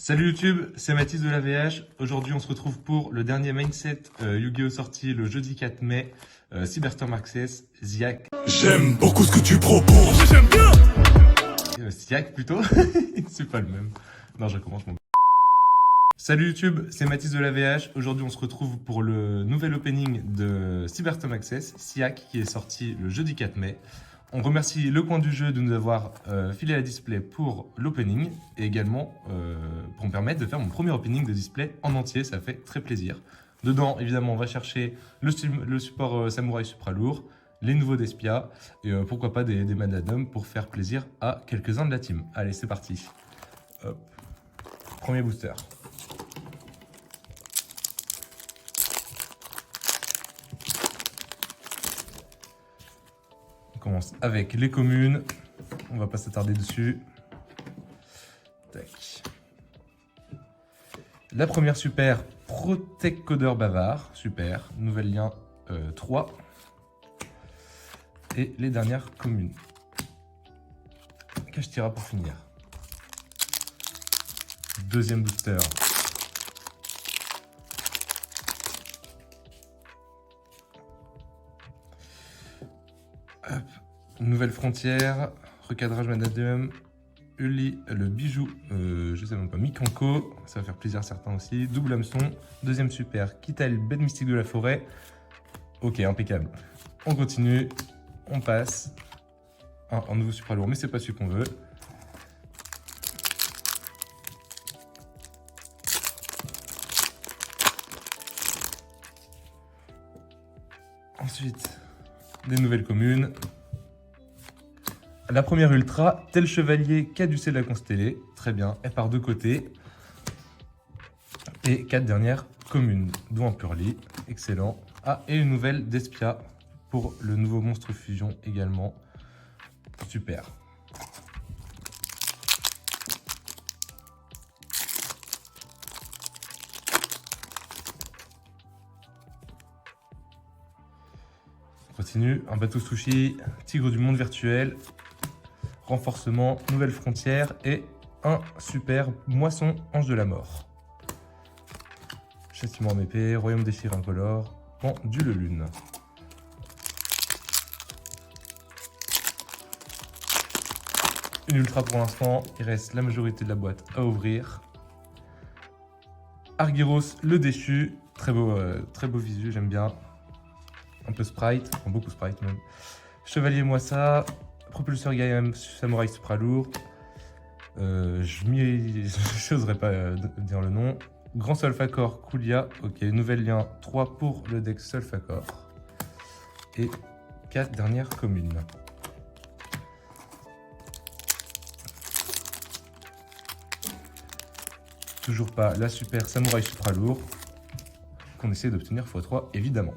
Salut YouTube, c'est Mathis de la VH. Aujourd'hui, on se retrouve pour le dernier Mindset Yu-Gi-Oh! Sorti le jeudi 4 mai. Cyberstorm Access, Ziak. J'aime beaucoup ce que tu proposes. J'aime bien. Ziak plutôt. C'est pas le même. Non, je recommence mon. Salut YouTube, c'est Mathis de la VH. Aujourd'hui, on se retrouve pour le nouvel opening de Cyberstorm Access, Siak, qui est sorti le jeudi 4 mai. On remercie le coin du jeu de nous avoir filé la display pour l'opening et également pour me permettre de faire mon premier opening de display en entier. Ça fait très plaisir. Dedans, évidemment, on va chercher le support Samouraï Supra lourd, les nouveaux Despia et pourquoi pas des Manadum pour faire plaisir à quelques-uns de la team. Allez, c'est parti. Hop. Premier booster. On commence avec les communes. On va pas s'attarder dessus. Tac. La première super, Protect Codeur Bavard. Super. Nouvel lien 3. Et les dernières communes. Kashtira pour finir. Deuxième booster. Hop. Nouvelle frontière, recadrage Manadium, Uli, le bijou, je sais même pas, Mikanko, ça va faire plaisir à certains aussi, double hameçon, deuxième super, Kital, bête mystique de la forêt, ok, impeccable. On continue, on passe, un nouveau super lourd, mais c'est pas celui qu'on veut. Ensuite, des nouvelles communes. La première ultra, tel chevalier caducé de la constellée. Très bien, elle part de côté. Et 4 dernières communes, dont un Purli. Excellent. Ah, et une nouvelle Despia pour le nouveau monstre fusion également. Super. On continue, un bateau sushi, tigre du monde virtuel, renforcement, nouvelle frontière et un super moisson ange de la mort. Châtiment en épée, royaume déchiré incolore, pendule lune. Une ultra pour l'instant, il reste la majorité de la boîte à ouvrir. Argyros le déchu, très beau visu, j'aime bien. Un peu sprite, enfin beaucoup sprite même. Chevalier Moissa, propulseur Gaïam Samouraï Supra lourd. Je n'oserais pas dire le nom. Grand Solfacor Kulia, ok, nouvel lien 3 pour le deck Solfacor. Et 4 dernières communes. Toujours pas la super Samouraï Supra lourd qu'on essaie d'obtenir x3 évidemment.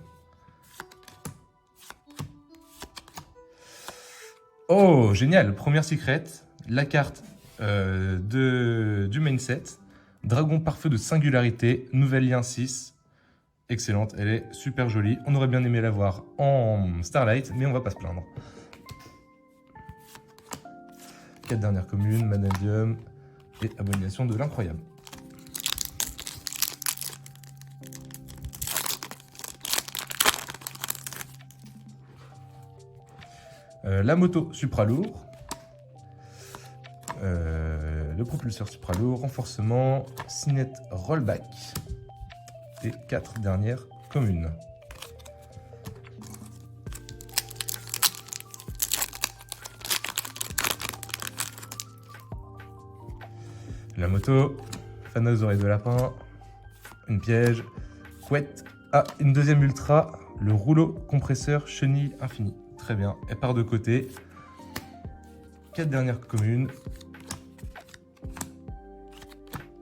Oh, génial! Première secret, la carte du main set. Dragon pare-feu de singularité, nouvel lien 6. Excellente, elle est super jolie. On aurait bien aimé la voir en Starlight, mais on va pas se plaindre. 4 dernières communes, Manadium et Abomination de l'incroyable. La moto Supra lourd, le propulseur Supra lourd, renforcement, Cinet rollback et 4 dernières communes. La moto, fan aux oreilles de lapin, une piège, couette, une deuxième ultra, le rouleau compresseur chenille infini. Très bien, elle part de côté. 4 dernières communes.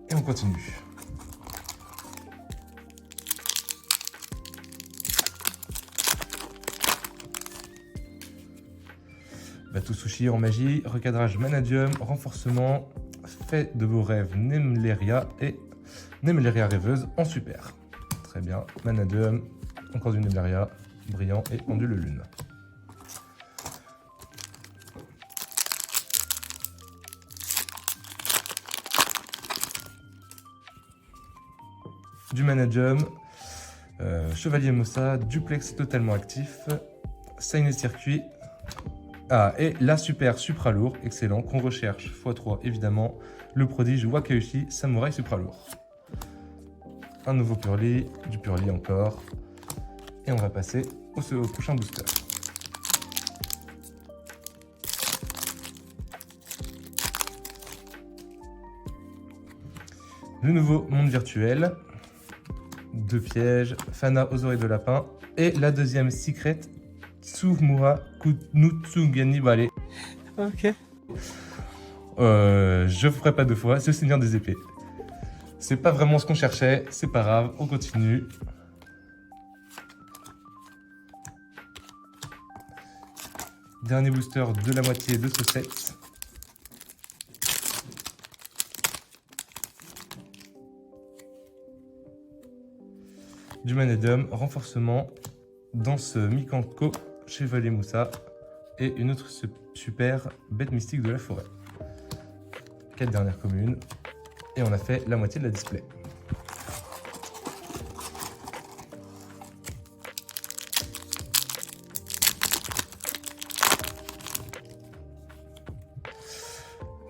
Et on continue. Bateau sushi en magie, recadrage Manadium, renforcement, fait de vos rêves Nemleria et Nemleria rêveuse en super. Très bien, Manadium, encore du Nemleria, brillant et pendule lune. du Managem, Chevalier Mossa, Duplex totalement actif, Signet Circuit, et la super supra lourd, excellent, qu'on recherche, x3 évidemment, le prodige Wakayushi Samurai supra lourd. Un nouveau Purly, du Purly encore, et on va passer au prochain booster. Le nouveau monde virtuel, 2 pièges, Fana aux oreilles de lapin, et la deuxième secret, Tsumura Kunutsugani Bale. Ok. Je ferai pas 2 fois, c'est le Seigneur des épées. C'est pas vraiment ce qu'on cherchait, c'est pas grave, on continue. Dernier booster de la moitié de ce set. Du Manedium, renforcement, danse Mikanko, Chevalier Moussa et une autre super bête mystique de la forêt. 4 dernières communes et on a fait la moitié de la display.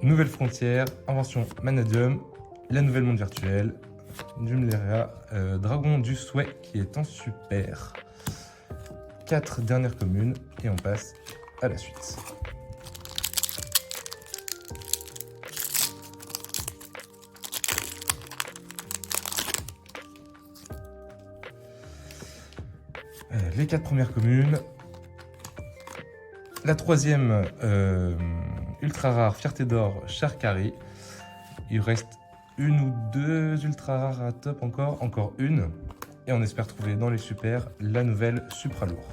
Nouvelle frontière, invention Manadium, la nouvelle monde virtuelle, du Mleria, Dragon du Souhait qui est en super. 4 dernières communes et on passe à la suite. Les 4 premières communes. La troisième, ultra rare, Fierté d'or, Charcari. Il reste une ou 2 ultra rares à top encore une. Et on espère trouver dans les super la nouvelle Supra lourd.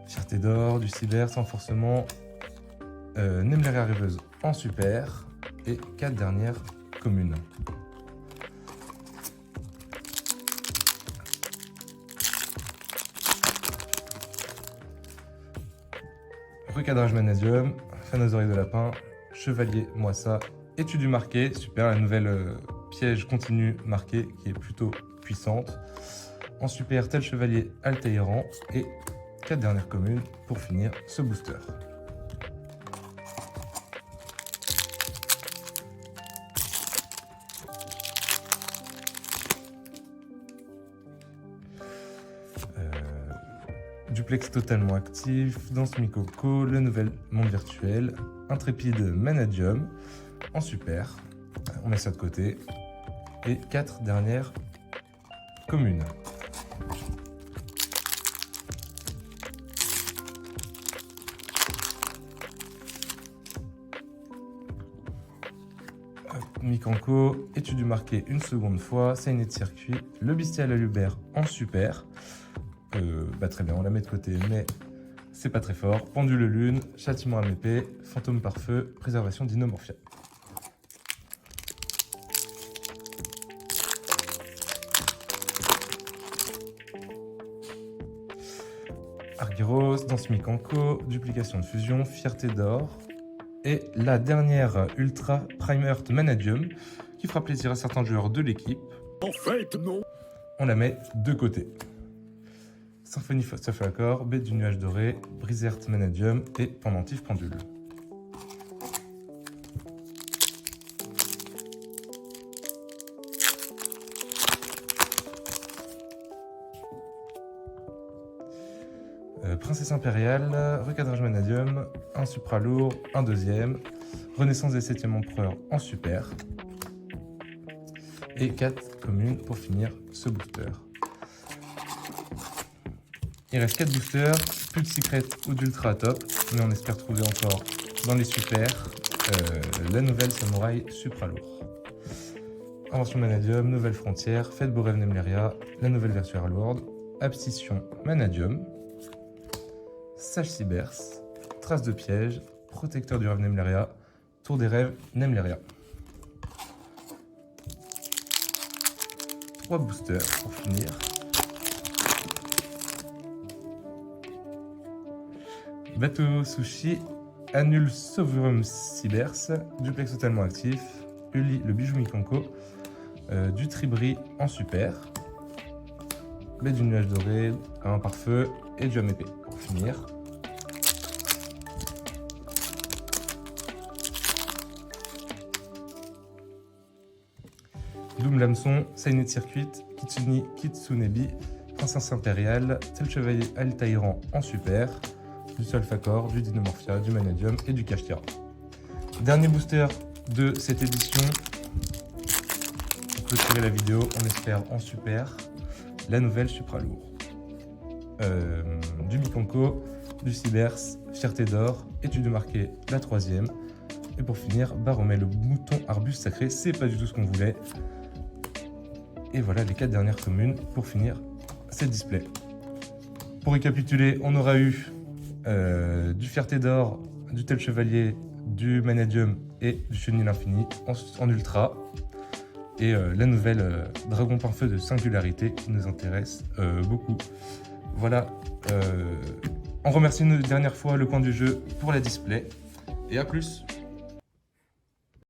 Fierté d'or, du cyber, sans renforcement, Nemleria rêveuse en super et 4 dernières communes. Recadrage Manadium, Fan aux oreilles de lapin, Chevalier Moissa, étude marquée, super, la nouvelle piège continue marquée qui est plutôt puissante. En super, tel Chevalier Altaïran et 4 dernières communes pour finir ce booster. Duplex totalement actif, Danse Mikoko, le nouvel monde virtuel, Intrépide Manadium en super, on met ça de côté, et 4 dernières communes. Mikanko, étude du marqué une seconde fois, Signet de circuit, le bestial à Lubert en super. Très bien, on la met de côté, mais c'est pas très fort. Pendule lune, châtiment à épée, fantôme par feu, préservation d'Inomorphia. Argyros, Danse Mikanko, duplication de fusion, Fierté d'or. Et la dernière Ultra Prime Earth Manadium, qui fera plaisir à certains joueurs de l'équipe. En fait, non. On la met de côté. Symphonie sauf accord, Bête du nuage doré, Brisert Manadium et Pendentif pendule. Princesse impériale, recadrage Manadium, un supra lourd, un deuxième, Renaissance des 7e empereurs en super, et 4 communes pour finir ce booster. Il reste 4 boosters, plus de secret ou d'ultra top, mais on espère trouver encore dans les super la nouvelle samouraï supra lourd. Invention Manadium, nouvelle frontière, Fête Borev Nemleria, la nouvelle vertuaire lourde, Abscission Manadium, Sage Cybers, Trace de piège, Protecteur du rêve Nemleria, Tour des rêves Nemleria. 3 boosters pour finir. Bateau Sushi, Annul Soverum Cybers, Duplex totalement actif, Uli le bijou Mikanko, du Tribri en super, Baie du nuage doré, un pare-feu et du épée pour finir. Doom Lamson, Sainet Circuit, Kitsuni Kitsunebi, Princesse Impériale, Tel Chevalier Altaïran en super, du Solfacor, du Dinomorphia, du Manadium et du Kashtira. Dernier booster de cette édition. Pour clôturer la vidéo, on espère en super la nouvelle Supra Lourd. Du Mikanko, du Cybers, Fierté d'Or, étude marquée la troisième. Et pour finir, Baromé, le mouton arbuste sacré, c'est pas du tout ce qu'on voulait. Et voilà les 4 dernières communes pour finir cette display. Pour récapituler, on aura eu du Fierté d'Or, du Tel Chevalier, du Manadium et du Chenil Infini en ultra. Et la nouvelle Dragon Pain-Feu de Singularité qui nous intéresse beaucoup. Voilà, on remercie une dernière fois le coin du jeu pour la display. Et à plus!